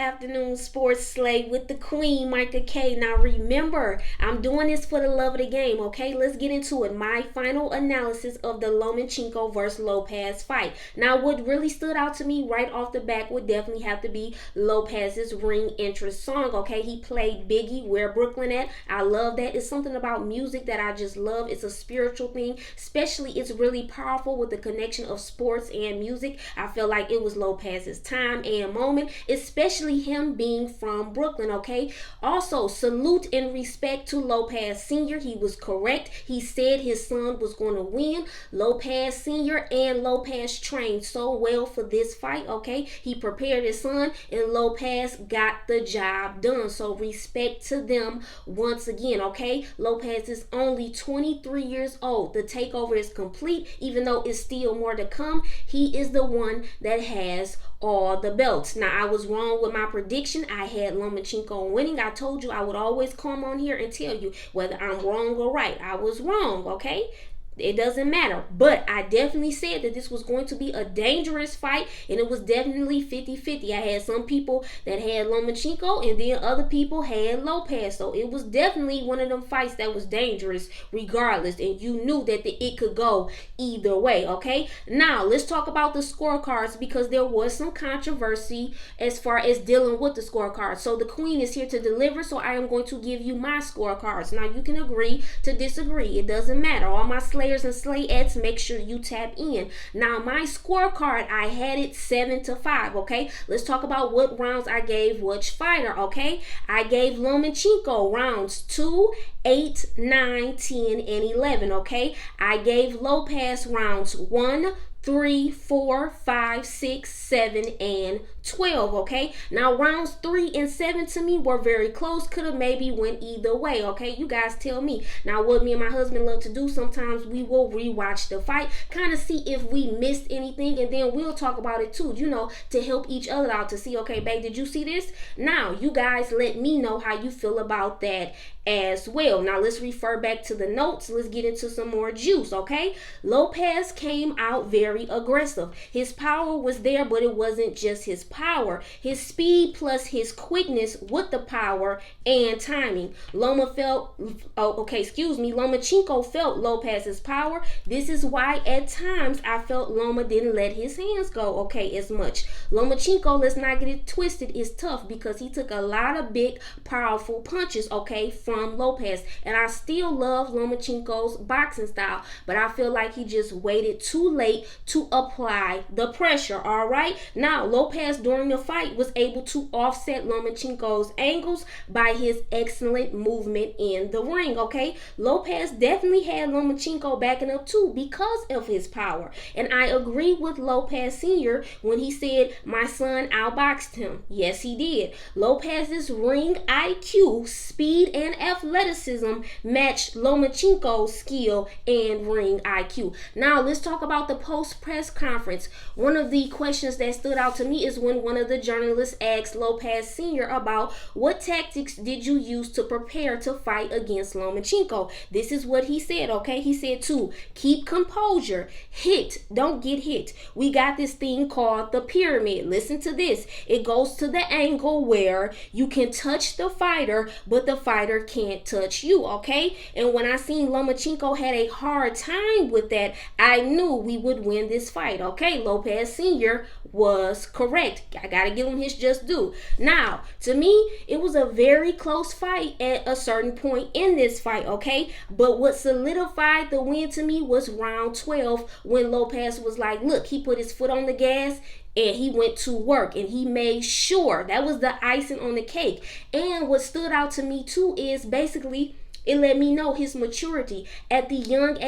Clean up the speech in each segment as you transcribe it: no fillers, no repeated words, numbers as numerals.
afternoon sports slate with the queen, Micah K. Now remember, I'm doing this for the love of the game, okay? Let's get into it. My final analysis of the Lomachenko versus Lopez fight. Now what really stood out to me right off the back would definitely have to be Lopez's ring entrance song, okay? He played Biggie, Where Brooklyn At. I love that. It's something about music that I just love. It's a spiritual thing, especially it's really powerful with the connection of sports and music. I feel like it was Lopez's time and moment, especially him being from Brooklyn, okay? Also, salute and respect to Lopez Sr. He was correct. He said his son was going to win. Lopez Sr. and Lopez trained so well for this fight, okay? He prepared his son and Lopez got the job done. So respect to them once again, okay? Lopez is only 23 years old. The takeover is complete, even though it's still more to come. He is the one that has all the belts. Now, I was wrong with my prediction. I had Lomachenko winning. I told you I would always come on here and tell you whether I'm wrong or right. I was wrong, okay? It doesn't matter. But I definitely said that this was going to be a dangerous fight, and it was definitely 50-50. I had some people that had Lomachenko, and then other people had Lopez. So it was definitely one of them fights that was dangerous regardless, and you knew that it could go either way, okay? Now, let's talk about the scorecards because there was some controversy as far as dealing with the scorecards. So the queen is here to deliver, so I am going to give you my scorecards. Now, you can agree to disagree. It doesn't matter. All my slayers and slayettes, make sure you tap in. Now, my scorecard, I had it 7-5, okay? Let's talk about what rounds I gave which fighter, okay? I gave Lomachenko rounds 2, 8, 9, 10, and 11, okay? I gave Lopez rounds 1, 3, 4, 5, 6, 7, and 12, okay? Now, rounds 3 and 7 to me were very close. Could have maybe went either way, okay? You guys tell me. Now, what me and my husband love to do, sometimes we will rewatch the fight, kind of see if we missed anything, and then we'll talk about it too, you know, to help each other out to see, okay, babe, did you see this? Now, you guys let me know how you feel about that as well. Now, let's refer back to the notes. Let's get into some more juice, okay? Lopez came out very aggressive. His power was there, but it wasn't just his power. His speed plus his quickness with the power and timing. Lomachenko felt Lopez's power. This is why at times I felt Loma didn't let his hands go, okay, as much. Lomachenko, let's not get it twisted, is tough because he took a lot of big, powerful punches, okay, from Lopez. And I still love Lomachenko's boxing style, but I feel like he just waited too late to apply the pressure, all right? Now, Lopez during the fight was able to offset Lomachenko's angles by his excellent movement in the ring, okay? Lopez definitely had Lomachenko backing up too because of his power. And I agree with Lopez Sr. when he said, my son outboxed him. Yes, he did. Lopez's ring IQ, speed, and athleticism matched Lomachenko's skill and ring IQ. Now, let's talk about the post-press conference. One of the questions that stood out to me is when one of the journalists asked Lopez Sr. about what tactics did you use to prepare to fight against Lomachenko. This is what he said, okay? He said to keep composure, hit, don't get hit. We got this thing called the pyramid. Listen to this. It goes to the angle where you can touch the fighter, but the fighter can't touch you, okay? And when I seen Lomachenko had a hard time with that, I knew we would win this fight, okay? Lopez Sr. was correct. I gotta give him his just due. Now, to me, it was a very close fight at a certain point in this fight, okay? But what solidified the win to me was round 12 when Lopez was like, look, he put his foot on the gas and he went to work and he made sure. That was the icing on the cake. And what stood out to me too is basically it let me know his maturity at the young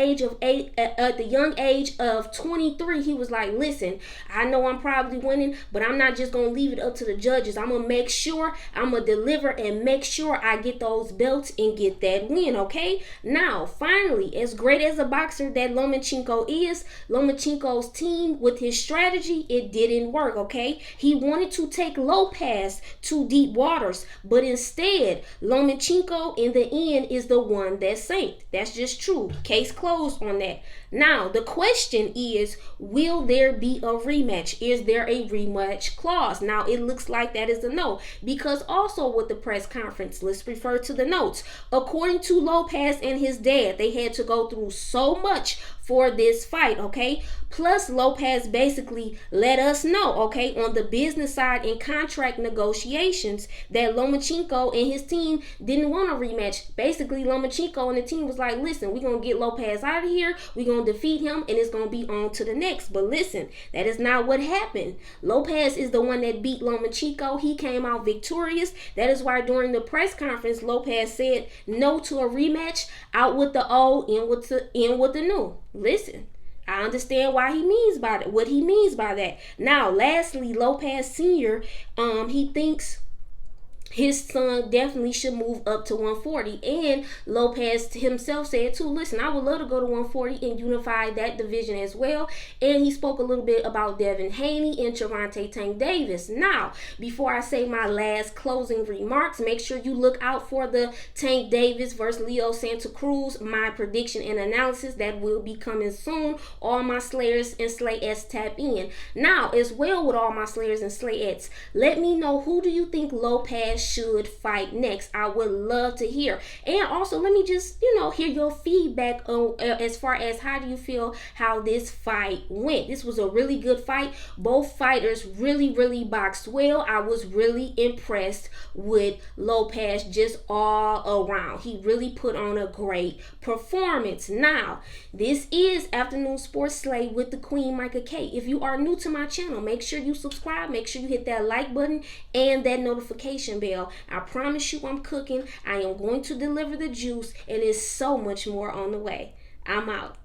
age of 23. He was like, listen, I know I'm probably winning, but I'm not just gonna leave it up to the judges. I'm gonna make sure I'm gonna deliver and make sure I get those belts and get that win, okay? Now, finally, as great as a boxer that Lomachenko is, Lomachenko's team with his strategy, it didn't work, okay? He wanted to take Lopez to deep waters, but instead, Lomachenko in the end is the one that sank. That's just true. Case closed on that. Now, the question is, will there be a rematch? Is there a rematch clause? Now, it looks like that is a no, because also with the press conference, let's refer to the notes. According to Lopez and his dad, they had to go through so much for this fight, okay? Plus, Lopez basically let us know, okay, on the business side in contract negotiations, that Lomachenko and his team didn't want a rematch. Basically, Lomachenko and the team was like, listen, we're going to get Lopez out of here, we're going to defeat him, and it's going to be on to the next. But listen, that is not what happened. Lopez is the one that beat Lomachenko. He came out victorious. That is why during the press conference, Lopez said no to a rematch, out with the old, in with the new. Listen, I understand why he means by that, what he means by that. Now, lastly, Lopez Sr., he thinks his son definitely should move up to 140. And Lopez himself said too, listen, I would love to go to 140 and unify that division as well. And he spoke a little bit about Devin Haney and Gervonta Tank Davis. Now, before I say my last closing remarks, make sure you look out for the Tank Davis versus Leo Santa Cruz, my prediction and analysis that will be coming soon. All my Slayers and Slayettes tap in. Now, as well with all my Slayers and Slayettes, let me know, who do you think Lopez should fight next? I would love to hear. And also, let me just, hear your feedback on as far as how do you feel how this fight went. This was a really good fight. Both fighters really boxed well. I was really impressed with Lopez just all around. He really put on a great performance. Now, this is Afternoon Sports Slay with the Queen, Micah K. If you are new to my channel, make sure you subscribe. Make sure you hit that like button and that notification bell. I promise you, I'm cooking. I am going to deliver the juice, and there's so much more on the way. I'm out.